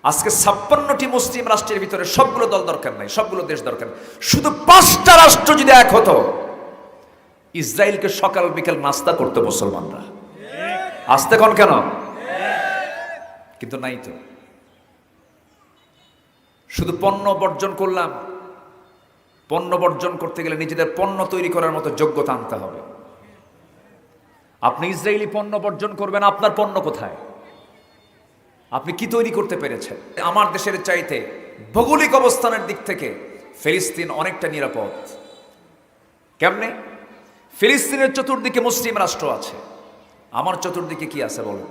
আজকে 56টি মুসলিম রাষ্ট্রের ভিতরে সবগুলো দল দরকার নাই, সবগুলো দেশ দরকার নাই, শুধু 5টা রাষ্ট্র যদি এক হতো, ইসরায়েলকে সকাল বিকেল নাস্তা করতো মুসলমানরা। আসতে কোন কেন? কিন্তু নাই তো। শুধু পণ্য বর্জন করলাম। পণ্য বর্জন করতে গেলে নিজেদের পণ্য তৈরি করার মতো যোগ্যতা আনতে হবে। আপনি ইসরায়েলি পণ্য বর্জন করবেন, আপনার পণ্য কোথায়? আপনি কি তৈরি করতে পেরেছেন? আমার দেশের চাইতে ভৌগোলিক অবস্থানের দিক থেকে ফিলিস্তিন অনেকটা নিরাপদ। কেমনে? ফিলিস্তিনের চতুর্দিকে মুসলিম রাষ্ট্র আছে, আমার চতুর্দিকে কি আছে বলুন?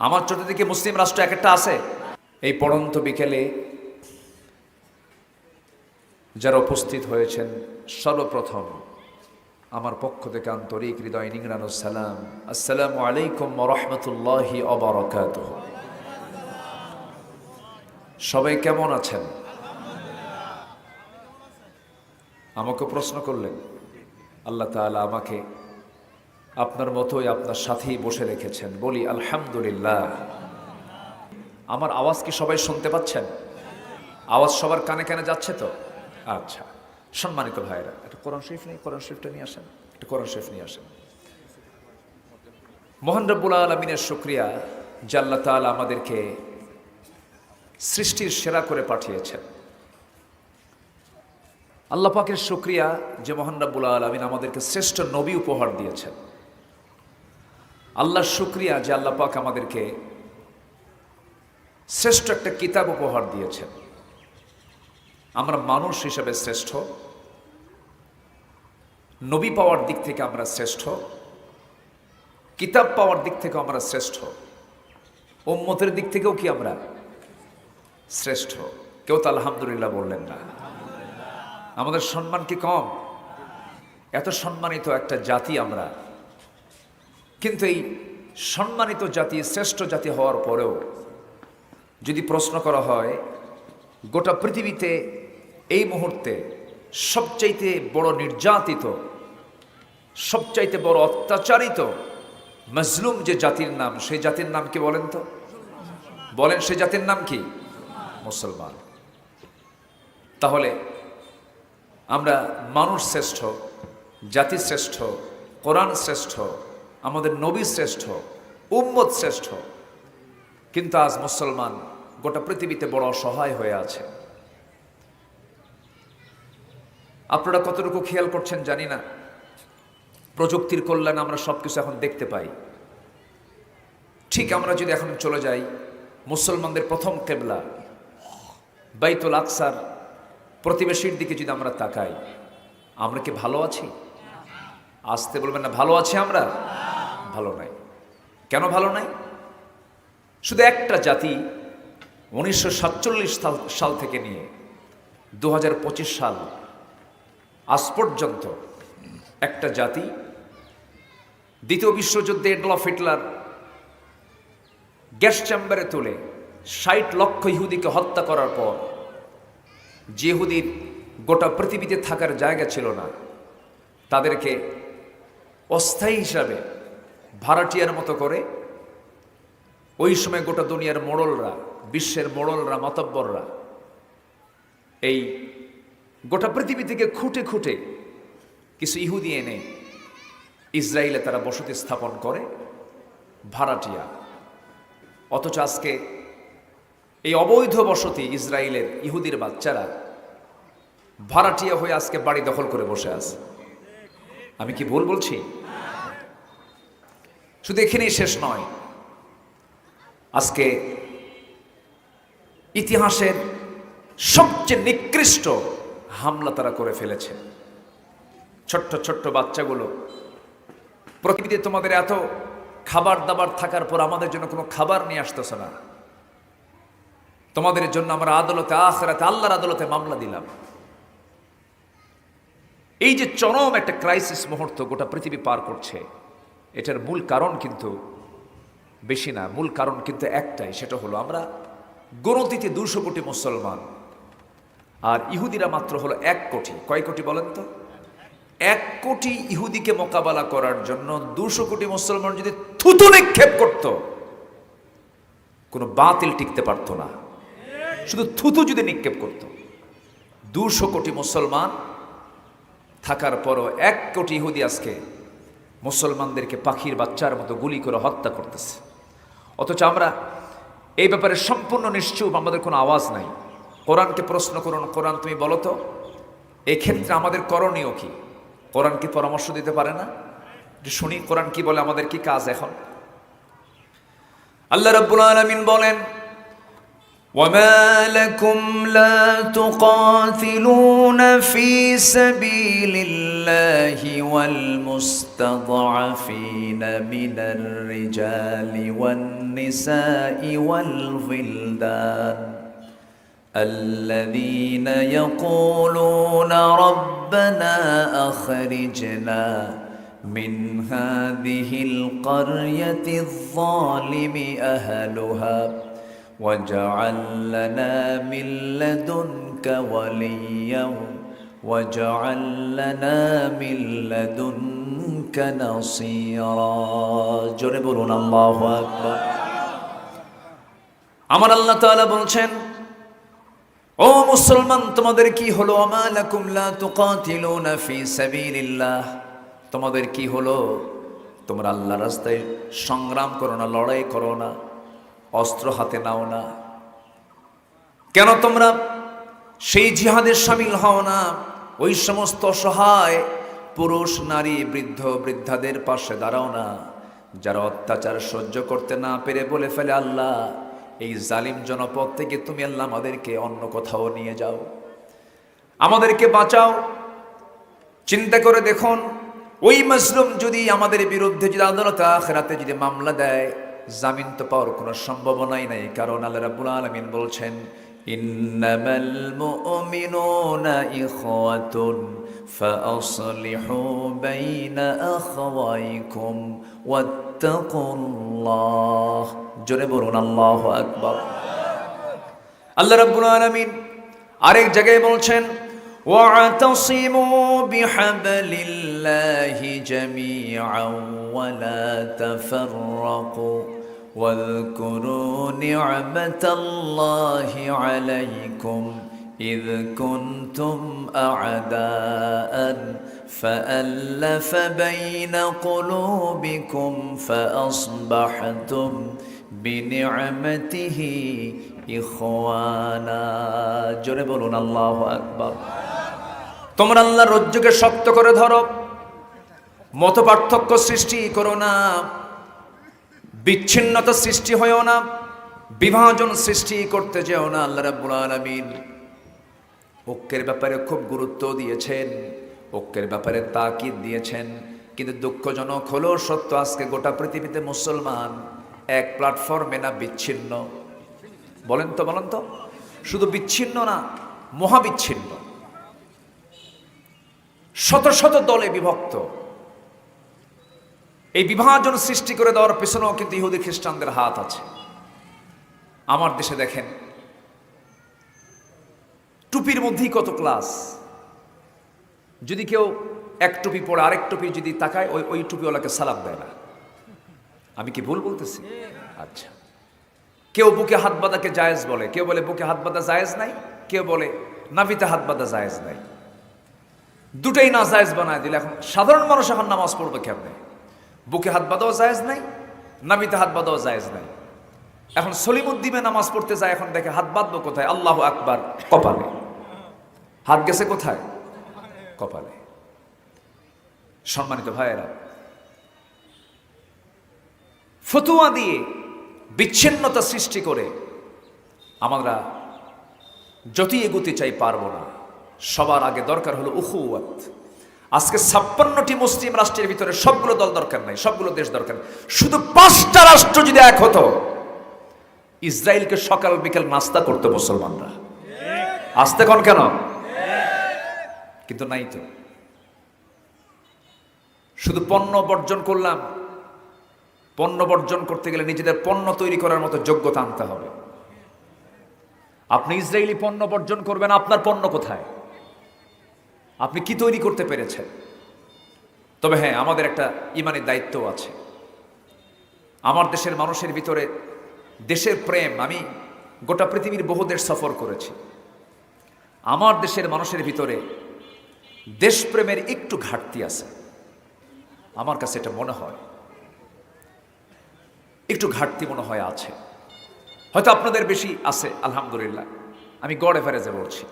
আমার চতুর্দিকে মুসলিম রাষ্ট্র এক একটা আছে। এই পড়ন্ত বিকেলে যারা উপস্থিত হয়েছেন, সর্বপ্রথম আমার পক্ষ থেকে আন্তরিক হৃদয় নিংড়ানো সালাম, আসসালামু আলাইকুম ওয়া রাহমাতুল্লাহি ওয়া বারাকাতুহু। সবাই কেমন আছেন? আমাকে প্রশ্ন করলেন। আল্লাহ তাআলা আমাকে আপনার মতোই আপনার সাথেই বসে রেখেছেন, বলি আলহামদুলিল্লাহ। আমার আওয়াজ কি সবাই শুনতে পাচ্ছেন? আওয়াজ সবার কানে কানে যাচ্ছে তো? আচ্ছা, সম্মানিত ভাইরা, একটা কোরআন শরীফ নেই, কোরআন শরীফটা নিয়ে আসেন, একটা কোরআন শরীফ নিয়ে আসেন। মহান রব্বুল আলামিনের শুকরিয়া যে আল্লাহ তাআলা আমাদেরকে সৃষ্টির সেরা করে পাঠিয়েছেন। আল্লাহ পাকের শুকরিয়া যে মহান রব্বুল আলামিন আমাদেরকে শ্রেষ্ঠ নবী উপহার দিয়েছেন। আল্লাহর শুকরিয়া যে আল্লাহ পাক আমাদেরকে শ্রেষ্ঠ একটা কিতাব উপহার দিয়েছেন। আমরা মানুষ হিসেবে শ্রেষ্ঠ, নবী পাওয়ার দিক থেকে আমরা শ্রেষ্ঠ, কিতাব পাওয়ার দিক থেকেও আমরা শ্রেষ্ঠ, উম্মতের দিক থেকেও কি আমরা শ্রেষ্ঠ? কেউ তো আলহামদুলিল্লাহ বললেন না। আমাদের সম্মান কি কম? এত সম্মানিত একটা জাতি আমরা, কিন্তু এই সম্মানিত জাতি, শ্রেষ্ঠ জাতি হওয়ার পরেও যদি প্রশ্ন করা হয় গোটা পৃথিবীতে এই মুহূর্তে সবচাইতে বড় নির্যাতিত, সবচাইতে বড় অত্যাচারিত, মজলুম যে জাতির নাম, সেই জাতির নাম কি বলেন তো? বলেন, সেই জাতির নাম কি? মুসলমান। তাহলে আমরা মানুষ শ্রেষ্ঠ, জাতি শ্রেষ্ঠ, কোরআন শ্রেষ্ঠ, আমাদের নবী শ্রেষ্ঠ, উম্মত শ্রেষ্ঠ, কিন্তু আজ মুসলমান গোটা পৃথিবীতে বড় অসহায় হয়ে আছে। আপনারা কতটুকু খেয়াল করছেন জানি না, প্রযুক্তির কল্যাণে আমরা সবকিছু এখন দেখতে পাই। ঠিক আমরা যদি এখন চলে যাই মুসলমানদের প্রথম কিবলা বাইতুল আকসার প্রতিবেশীর দিকে, যদি আমরা তাকাই, আমরা কি ভালো আছি? আসতে বলবেন না, ভালো আছি আমরা? ভালো নাই। কেন ভালো নাই? শুধু একটা জাতি 1947 সাল থেকে নিয়ে 2025 সাল আজ পর্যন্ত একটা জাতি দ্বিতীয় বিশ্বযুদ্ধে এডলফ হিটলার গ্যাস চেম্বারে তুলে 60 লক্ষ ইহুদিকে হত্যা করার পর, যে ইহুদির গোটা পৃথিবীতে থাকার জায়গা ছিল না, তাদেরকে অস্থায়ী হিসাবে ভাড়াটিয়ার মতো করে ওই সময় গোটা দুনিয়ার মোড়লরা, বিশ্বের মোড়লরা, মাতব্বররা এই গোটা পৃথিবী থেকে খুঁটে খুঁটে কিছু ইহুদি এনে ইসরায়েলে তারা বসতি স্থাপন করে, ভাড়াটিয়া। অথচ আজকে এই অবৈধ বসতি ইসরায়েলের ইহুদির বাচ্চারা ভাড়াটিয়া হয়ে আজকে বাড়ি দখল করে বসে আছে। আমি কি ভুল বলছি? শুধু এখানেই শেষ নয়, আজকে ইতিহাসের সবচেয়ে নিকৃষ্ট হামলা তারা করে ফেলেছে। ছোট্ট ছোট্ট বাচ্চাগুলো, প্রকৃতিতে তোমাদের এত খাবার দাবার থাকার পর আমাদের জন্য কোনো খাবার নিয়ে আসতেছে না, তোমাদের জন্য আমরা আদালতে, আখিরাতে, আল্লাহর আদালতে মামলা দিলাম। এই যে চরম একটা ক্রাইসিস মুহূর্ত গোটা পৃথিবী পার করছে, এটার মূল কারণ কিন্তু বেশি না, মূল কারণ কিন্তু একটাই, সেটা হলো আমরা গণতিতে 200 কোটি মুসলমান, আর ইহুদিরা মাত্র হলো 1 কোটি। কয় কোটি বলেন তো? 1 কোটি ইহুদিকে মোকাবেলা করার জন্য 200 কোটি মুসলমান যদি থুতু নিক্ষেপ করত, কোনো বাতিল টিকতে পারতো না, শুধু থুতু যদি নিক্ষেপ করত। 200 কোটি মুসলমান থাকার পরও 1 কোটি ইহুদি আজকে মুসলমানদেরকে পাখির বাচ্চার মতো গুলি করে হত্যা করতেছে। অথচ আমরা এই ব্যাপারে সম্পূর্ণ নিশ্চুপ, আমাদের কোনো আওয়াজ নাই। কোরআনকে প্রশ্ন করুন, কোরআন তুমি বলো তো এক্ষেত্রে আমাদের করণীয় কি? কোরআন কি পরামর্শ দিতে পারে না? যে শুনি কোরআন কি বলে, আমাদের কি কাজ এখন? আল্লাহ রাব্বুল আলামিন বলেন, وَمَا لَكُمْ لَا تُقَاتِلُونَ فِي سَبِيلِ اللَّهِ وَالْمُسْتَضْعَفِينَ مِنَ الرِّجَالِ وَالنِّسَاءِ وَالْوِلْدَانِ الَّذِينَ يَقُولُونَ رَبَّنَا أَخْرِجْنَا مِنْ هَذِهِ الْقَرْيَةِ الظَّالِمِ أَهْلُهَا وَاجْعَل لَّنَا مِن لَّدُنكَ وَلِيًّا وَاجْعَل لَّنَا مِن لَّدُنكَ نَصِيرًا। জোরে বলুন আল্লাহু আকবার। আমার আল্লাহ তাআলা বলছেন, ও মুসলমান তোমাদের কি হলো? ওমা লাকুম লা তুকাতিলুনা ফি সাবিলিল্লাহ, তোমাদের কি হলো? তোমরা আল্লাহর রাস্তায় সংগ্রাম করো না, লড়াই করো না, অস্ত্র হাতে নাও না। কেন তোমরা সেই জিহাদে শামিল হও না? ওই সমস্ত অসহায় পুরুষ, নারী, বৃদ্ধ, বৃদ্ধাদের পাশে দাঁড়াও না, যারা অত্যাচার সহ্য করতে না পেরে বলে ফেলে, আল্লাহ এই জালিম জনপদ থেকে তুমি আল্লাহ আমাদেরকে অন্য কোথাও নিয়ে যাও, আমাদেরকে বাঁচাও। চিন্তা করে দেখুন, ওই মাজলুম যদি আমাদের বিরুদ্ধে যদি আদালতে আখিরাতে যদি মামলা দেয়, জামিন তো পাওয়ার কোনো সম্ভাবনাই নাই। কারণ আল্লাহ রাব্বুল আলামিন বলছেন, ইন্নামাল মুমিনুনা ইখওয়াতুন ফাআসলিহু বাইনা আখওয়াইকুম ওয়াত্তাকুল্লাহ। জোরে বলুন আল্লাহু আকবার। আল্লাহ রাব্বুল আলামিন আরেক জায়গায় বলছেন, ওয়া'তাসিমু বিহাবলিল্লাহি জামিআন ওয়া লা তাফাররাকু ওয়াযকুরু নি'মাতাল্লাহি আলাইকুম إذ كنتم أعداء فألف بين قلوبكم فأصبحتم بنعمته إخوانا। জোরে বলুন আল্লাহু আকবার। তোমরা আল্লাহর রজ্জুকে শক্ত করে ধরো, মত পার্থক্য সৃষ্টি করো না, বিচ্ছিন্নতা সৃষ্টি হয়ও না, বিভাজন সৃষ্টি করতে যেও না। আল্লাহ রাব্বুল আলামিন ঐক্যের ব্যাপারে খুব গুরুত্ব দিয়েছেন, ঐক্যের ব্যাপারে তাকিদ দিয়েছেন। কিন্তু দুঃখজনক হলো সত্য, আজকে গোটা পৃথিবীতে মুসলমান এক প্ল্যাটফর্মে না বিচ্ছিন্ন। বলেন তো, বলেন তো, শুধু বিচ্ছিন্ন না, মহাবিচ্ছিন্ন, শত শত দলে বিভক্ত। এই বিভাজন সৃষ্টি করে দেওয়ার পেছনেও কিন্তু ইহুদি খ্রিস্টানদের হাত আছে। আমার দেশে দেখেন, টুপির মধ্যেই কত ক্লাস। যদি কেউ এক টুপি পরে আরেক টুপি যদি তাকায়, ওই টুপিওয়ালাকে সালাম দেয় না। আমি কি ভুল বলতেছি? আচ্ছা, কেউ বুকে হাত বাঁধাকে জায়েজ বলে, কেউ বলে বুকে হাত বাঁধা জায়েজ নাই, কেউ বলে নাভিতে হাত বাঁধা জায়েজ নাই। দুটাই না জায়েজ বানায় দিলে এখন সাধারণ মানুষ এখন নামাজ পড়বে কেমনে? বুকে হাত বাঁধাও জায়েজ নাই, নাভিতে হাত বাঁধাও জায়েজ নাই। এখন সলিমুদ্দিনে নামাজ পড়তে যায়, এখন দেখে হাত বাঁধবো কোথায়? আল্লাহু আকবার, কপালে। হাত গেছে কোথায়? কপালে। সম্মানিত ভাইয়েরা, ফতুয়া দিয়ে বিচ্ছিন্নতা সৃষ্টি করে আমরা যতই এগোতে চাই পারবো না। সবার আগে দরকার হলো উখুওয়াত। আজকে 56টি মুসলিম রাষ্ট্রের ভিতরে সবগুলো দল দরকার নাই, সবগুলো দেশ দরকার। শুধু 5টা রাষ্ট্র যদি এক হতো, ইসরায়েলকে সকাল বিকেল নাস্তা করতো মুসলমানরা। আসতে কোন কেন? কিন্তু নাই তো। শুধু পণ্য বর্জন করলাম। পণ্য বর্জন করতে গেলে নিজেদের পণ্য তৈরি করার মতো যোগ্যতা আনতে হবে। আপনি ইসরায়েলি পণ্য বর্জন করবেন, আপনার পণ্য কোথায়? আপনি কি তৈরি করতে পেরেছেন? তবে হ্যাঁ, আমাদের একটা ইমানি দায়িত্ব আছে। আমার দেশের মানুষের ভিতরে দেশের প্রেম, আমি গোটা পৃথিবীর বহু দেশ সফর করেছি। আমার দেশের মানুষের ভিতরে দেশপ্রেমের একটু ঘাটতি আছে, আমার কাছে এটা মনে হয়, একটু ঘাটতি মনে হয় আছে। হয়তো আপনাদের বেশি আছে, আলহামদুলিল্লাহ, আমি গড় এভারেজে বলছি।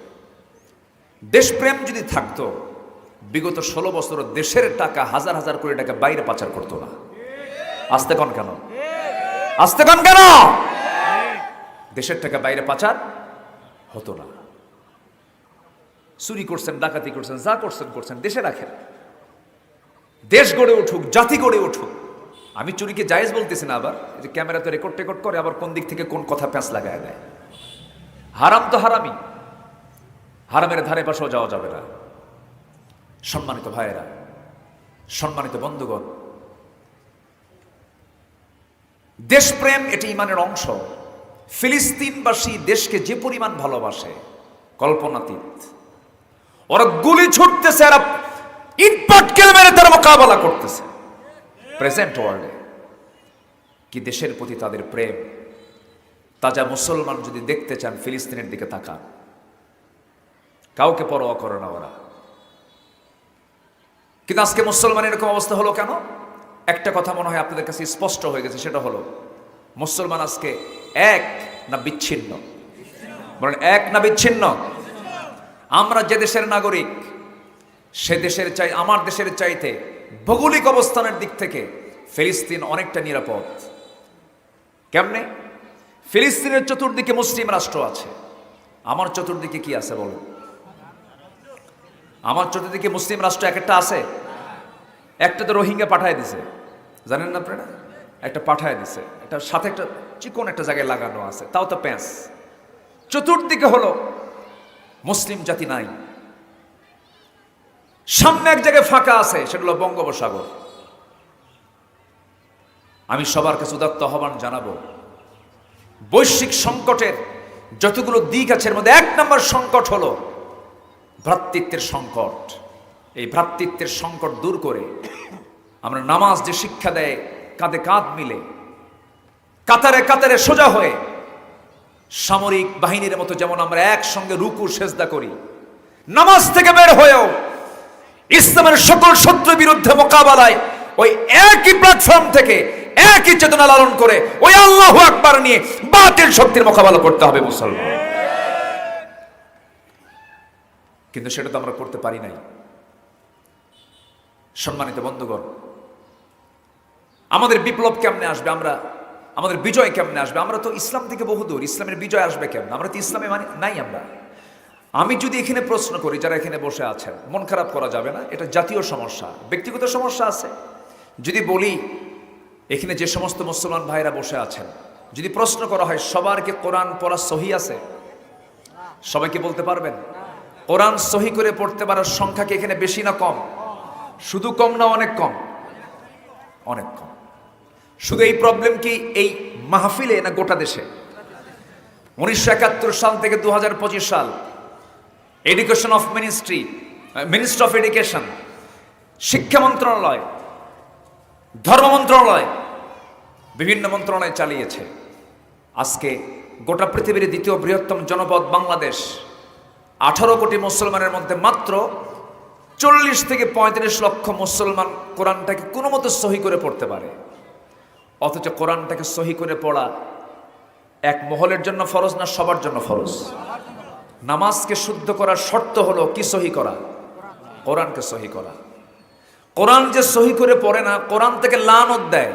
দেশপ্রেম যদি থাকতো, বিগত 16 বছর দেশের টাকা হাজার হাজার কোটি টাকা বাইরে পাচার করতো না। আসতে কন কেন? আসতে কন কেন? দেশের টাকা বাইরে পাচার হতো না। চুরি করছেন, ডাকাতি করছেন, যা করছেন করছেন, দেশে রাখেন। দেশ গড়ে উঠুক, জাতি গড়ে উঠুক। আমি চুরিকে জায়েজ বলতেছি না, আবার যে ক্যামেরাতে রেকর্ড টেকর্ড করে আবার কোন দিক থেকে কোন কথা প্যাঁচ লাগায় দেয়। হারাম তো হারামি, হারামের ধারে পাশেও যাওয়া যাবে না। সম্মানিত ভাইয়েরা, সম্মানিত বন্ধুগণ, দেশপ্রেম এটি ইমানের অংশ। ফিলিস্তিনবাসী দেশকে যে পরিমাণ ভালোবাসে কল্পনাতীত। ওরা গুলি ছুটতেছে, আর ইট পাটকেল মেরে তার মোকাবেলা করতেছে। প্রেজেন্ট ওয়ার্ল্ডে কি দেশের প্রতি তাদের প্রেম? তাজা মুসলমান যদি দেখতে চান, ফিলিস্তিনের দিকে তাকান। কাউকে পরোয়া করে না ওরা। কিন্তু আজকে মুসলমান এরকম অবস্থা হলো কেন? একটা কথা মনে হয় আপনাদের কাছে স্পষ্ট হয়ে গেছে, সেটা হলো মুসলমান আজকে এক না বিচ্ছিন্ন? বলেন, এক না বিচ্ছিন্ন? আমরা যে দেশের নাগরিক, সে দেশের আমার দেশের চাইতে ভৌগোলিক অবস্থানের দিক থেকে ফিলিস্তিন অনেকটা নিরাপদ। কেমনে? ফিলিস্তিনের চতুর্দিকে মুসলিম রাষ্ট্র আছে, আমার চতুর্দিকে কি আছে বলো? আমার চতুর্দিকে মুসলিম রাষ্ট্র এক একটা আছে। একটা তো রোহিঙ্গা পাঠায় দিছে, জানেন না আপনারা? একটা পাঠায় দিছে, এটা সাথে একটা চিকন একটা জায়গায় লাগানো আছে, তাও তো প্যাঁচ। চতুর্দিকে হলো মুসলিম জাতি নাই। সামনে এক জায়গায় ফাঁকা আছে, সেটা হলো বঙ্গোপসাগর। আমি সবার কাছে উদাত্ত আহ্বান জানাবো, বৈশ্বিক সংকটের যতগুলো দিক আছে এর মধ্যে 1 নম্বর সংকট হলো ভ্রাতৃত্বের সংকট। এই ভ্রাতৃত্বের সংকট দূর করে আমরা নামাজ যে শিক্ষা দেয়, কাঁধে কাঁধ মিলে কাতারে কাতারে সোজা হয়ে সামরিক বাহিনীর মতো যেমন আমরা একসঙ্গে রুকু সেজদা করি, নামাজ থেকে বের হয়েও ইসলামের সকল শত্রুর বিরুদ্ধে মোকাবেলায় ওই একই প্ল্যাটফর্ম থেকে একই চেতনা লালন করে ওই আল্লাহু আকবার নিয়ে বাতিল শক্তির মোকাবেলা করতে হবে মুসলমান। কিন্তু সেটা তো আমরা করতে পারি নাই। সম্মানিত বন্ধুগণ, আমাদের বিপ্লব কেমনে আসবে? আমাদের বিজয় কেমনে আসবে? আমরা তো ইসলাম থেকে বহুদূর, ইসলামের বিজয় আসবে কেমনে? আমরা তো ইসলামে নাই। আমি যদি এখানে প্রশ্ন করি, যারা এখানে বসে আছেন, মন খারাপ করা যাবে না, এটা জাতীয় সমস্যা, ব্যক্তিগত সমস্যা আছে। যদি বলি এখানে যে সমস্ত মুসলমান ভাইরা বসে আছেন, যদি প্রশ্ন করা হয় সবার কি কোরআন পড়া সহি আছে, সবাইকে বলতে পারবেন? কোরআন সহি করে পড়তে পারার সংখ্যা কি এখানে বেশি না কম? শুধু কম না অনেক কম? অনেক কম। শুধু এই প্রবলেম কি এই মাহফিলে না গোটা দেশে? 1971 সাল থেকে 2025 সাল education of ministry of education, শিক্ষা মন্ত্রণালয়, ধর্ম মন্ত্রণালয়, বিভিন্ন মন্ত্রণালয় চালিয়েছে। আজকে গোটা পৃথিবীর দ্বিতীয় বৃহত্তম জনপদ বাংলাদেশ, 18 কোটি মুসলমানের মধ্যে মাত্র 40 থেকে 35 লক্ষ মুসলমান কোরআনটাকে কোনো মতো সহি করে পড়তে পারে। অথচ কোরআনটাকে সহি করে পড়া এক মহলের জন্য ফরজ না সবার জন্য ফরজ? নামাজকে শুদ্ধ করার শর্ত হলো কি? সহি করা, কোরআনকে সহি করা। কোরআন যে সহি করে পড়ে না, কোরআন থেকে লানত দেয়।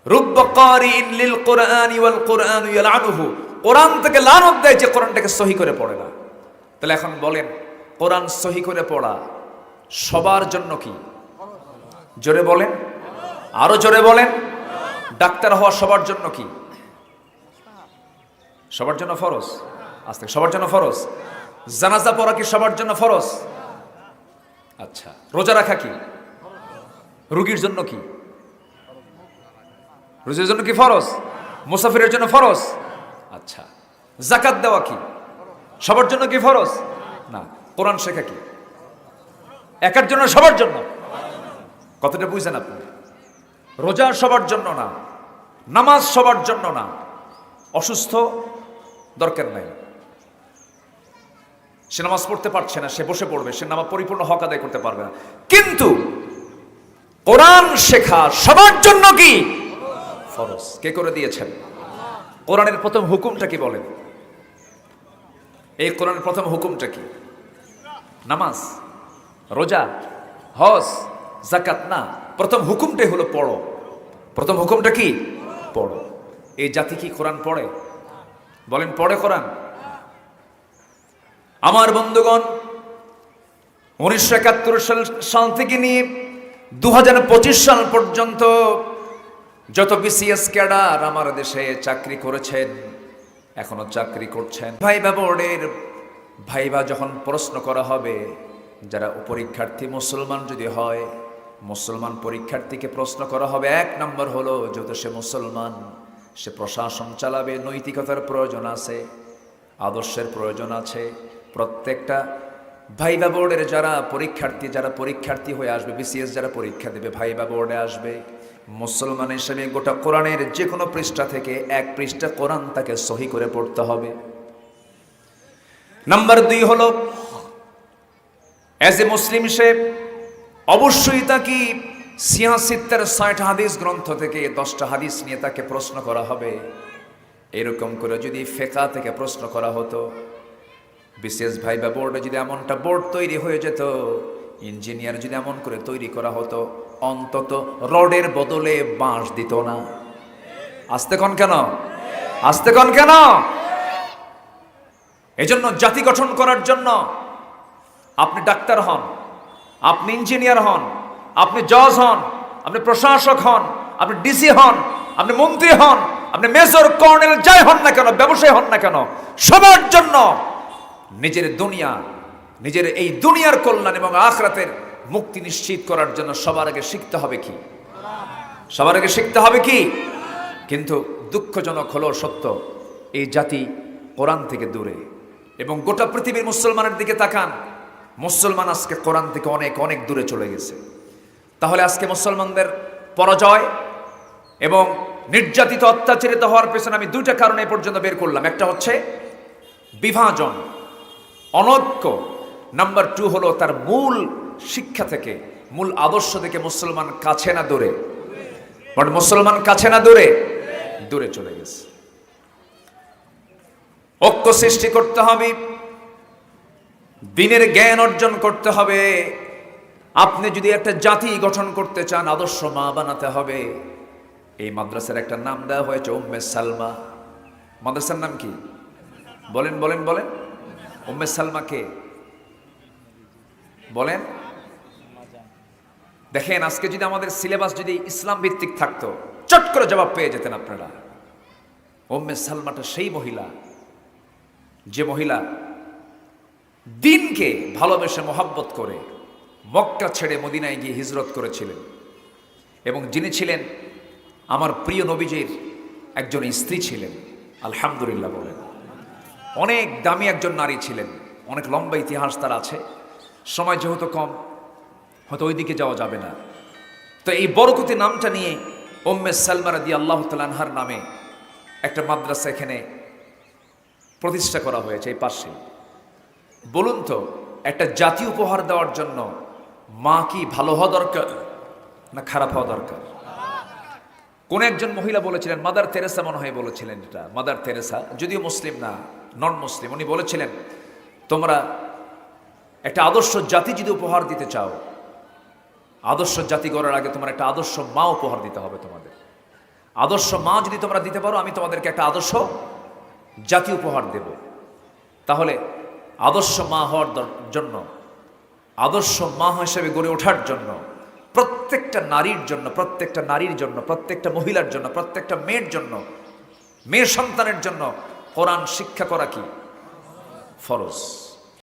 রুব্বা কারিইন লিল কুরআনি ওয়াল কুরআনু ইয়ালআনুহু, কোরআন থেকে লানত দেয় যে কোরআনটাকে সহি করে পড়ে না। তাহলে এখন বলেন, কোরআন সহি করে পড়া সবার জন্য কি? জোরে বলেন, আরো জোরে বলেন। ডাক্তার হওয়া সবার জন্য কি? সবার জন্য ফরজ? আজ থেকে সবার জন্য ফরজ। জানাজা পড়া কি সবার জন্য ফরজ? আচ্ছা, রোজা রাখা কি রোগীর জন্য কি? রোজার জন্য কি ফরজ? মুসাফিরের জন্য ফরজ? আচ্ছা, যাকাত দেওয়া কি সবার জন্য কি ফরজ? না। কোরআন শেখা কি একার জন্য? সবার জন্য। কতটা বুঝছেন আপনি? রোজা সবার জন্য না, নামাজ সবার জন্য না, অসুস্থ, দরকার নাই, সে নামাজ পড়তে পারছে না, সে বসে পড়বে, সে নামাজ পরিপূর্ণ হক আদায় করতে পারবে না। কিন্তু কোরআন শেখা সবার জন্য কি ফরজ? কে করে দিয়েছেন? কোরআনের প্রথম হুকুমটা কি বলেন? এই কোরআনের প্রথম হুকুমটা কি? নামাজ, রোজা, হজ, যাকাত না, প্রথম হুকুমটাই হলো পড়ো। প্রথম হুকুমটা কি? পড়ো। এই জাতি কি কোরআন পড়ে? বলেন পড়ে কোরআন? আমার বন্ধুগণ, 1971 সাল থেকে নিয়ে 2025 সাল পর্যন্ত যত বিসিএস ক্যাডার আমার দেশে চাকরি করেছেন, এখনো চাকরি করছেন, ভাইবা বোর্ডের ভাইবা যখন প্রশ্ন করা হবে, যারা পরীক্ষার্থী মুসলমান যদি হয়, মুসলমান পরীক্ষার্থীকে প্রশ্ন করা হবে, 1 নম্বর হলো যত সে মুসলমান, সে প্রশাসন চালাবে, নৈতিকতার প্রয়োজন আছে, আদর্শের প্রয়োজন আছে। প্রত্যেকটা ভাইবা বোর্ডের যারা পরীক্ষার্থী হয়ে আসবে, বিসিএস যারা পরীক্ষা দেবে, ভাইবা বোর্ডে আসবে, মুসলমান হিসেবে গোটা কোরআনের যে কোনো পৃষ্ঠা থেকে 1 পৃষ্ঠা কোরআন তাকে সহি করে পড়তে হবে। নাম্বার 2 হলো অ্যাজ এ মুসলিম সে অবশ্যই তাকে 60 হাদিস গ্রন্থ থেকে 10টা হাদিস নিয়ে তাকে প্রশ্ন করা হবে। এরকম করে যদি ফিকহ থেকে প্রশ্ন করা হতো, বিশেষ ভাইবা বোর্ডে যদি এমনটা বোর্ড তৈরি হয়ে যেত, ইঞ্জিনিয়ার যদি এমন করে তৈরি করা হতো, অন্তত রডের বদলে বাঁশ দিত না। আস্তে কোন কেন? আস্তে কোন কেন? এজন্য জাতি গঠন করার জন্য আপনি ডাক্তার হন, আপনি ইঞ্জিনিয়ার হন, আপনি জজ হন, আপনি প্রশাসক হন, আপনি ডিসি হন, আপনি মন্ত্রী হন, আপনি মেজর কর্নেল যাই হন না কেন, ব্যবসায়ী হন না কেন, সবার জন্য নিজের এই দুনিয়ার কল্যাণ এবং আখিরাতের মুক্তি নিশ্চিত করার জন্য সবার আগে শিখতে হবে কি? সবার আগে শিখতে হবে কি? কিন্তু দুঃখজনক হলো সত্য, এই জাতি কোরআন থেকে দূরে। এবং গোটা পৃথিবীর মুসলমানের দিকে তাকান, মুসলমান আজকে কোরআন থেকে অনেক অনেক দূরে চলে গেছে। তাহলে আজকে মুসলমানদের পরাজয় এবং নির্যাতিত, অত্যাচারিত হওয়ার পেছনে আমি 2টা কারণ এই পর্যন্ত বের করলাম। একটা হচ্ছে বিভাজন, অনৈক্য। নাম্বার 2 হলো তার মূল শিক্ষা থেকে, মূল আদর্শ থেকে মুসলমান কাছে না দূরে? বাট মুসলমান কাছে না দূরে? দূরে চলে গেছে। ঐক্য সৃষ্টি করতে হবে, দ্বীনের জ্ঞান অর্জন করতে হবে। আপনি যদি একটা জাতি গঠন করতে চান, আদর্শ মা বানাতে হবে। এই মাদ্রাসার একটা নাম দেওয়া হয়েছে উম্মে সালমা। মাদ্রাসার নাম কি? বলেন বলেন বলেন। উম্মে সালমা কে? বলেন। দেখেন, আজকে যদি আমাদের সিলেবাস যদি ইসলাম ভিত্তিক থাকতো, চট করে জবাব পেয়ে যেতেন আপনারা। উম্মে সালমাটা সেই মহিলা, যে মহিলা দ্বীনকে ভালোবেসে মহব্বত করে মক্কা ছেড়ে মদিনায় গিয়ে হিজরত করেছিলেন, এবং যিনি ছিলেন আমার প্রিয় নবীজির একজন স্ত্রী ছিলেন। আলহামদুলিল্লাহ বলেন। অনেক দামি একজন নারী ছিলেন, অনেক লম্বা ইতিহাস তার আছে। সময় যেহেতু কম, হয়তো ওই দিকে যাওয়া যাবে না। তো এই বরকতি নামটা নিয়ে উম্মে সালমা রাদিয়াল্লাহু তাআলা আনহার নামে একটা মাদ্রাসা এখানে প্রতিষ্ঠা করা হয়েছে এই পাশে। বলুন তো, একটা জাতি উপহার দেওয়ার জন্য মা কি ভালো হওয়া দরকার না খারাপ হওয়া দরকার? কোন একজন মহিলা বলেছিলেন, মাদার তেরেসা মনে হয় বলেছিলেন, এটা মাদার তেরেসা, যদিও মুসলিম না, নন মুসলিম। উনি বলেছিলেন, তোমরা একটা আদর্শ জাতি যদি উপহার দিতে চাও, আদর্শ জাতি গড়ার আগে তোমার একটা আদর্শ মা উপহার দিতে হবে। তোমাদের আদর্শ মা যদি তোমরা দিতে পারো, আমি তোমাদেরকে একটা আদর্শ জাতি উপহার দেব। তাহলে আদর্শ মা হওয়ার জন্য, আদর্শ মা হিসেবে গড়ে ওঠার জন্য প্রত্যেকটা নারীর জন্য, প্রত্যেকটা নারীর জন্য, প্রত্যেকটা মহিলার জন্য, প্রত্যেকটা মেয়ের জন্য, মেয়ে সন্তানের জন্য কোরআন শিক্ষা করা কি ফরজ।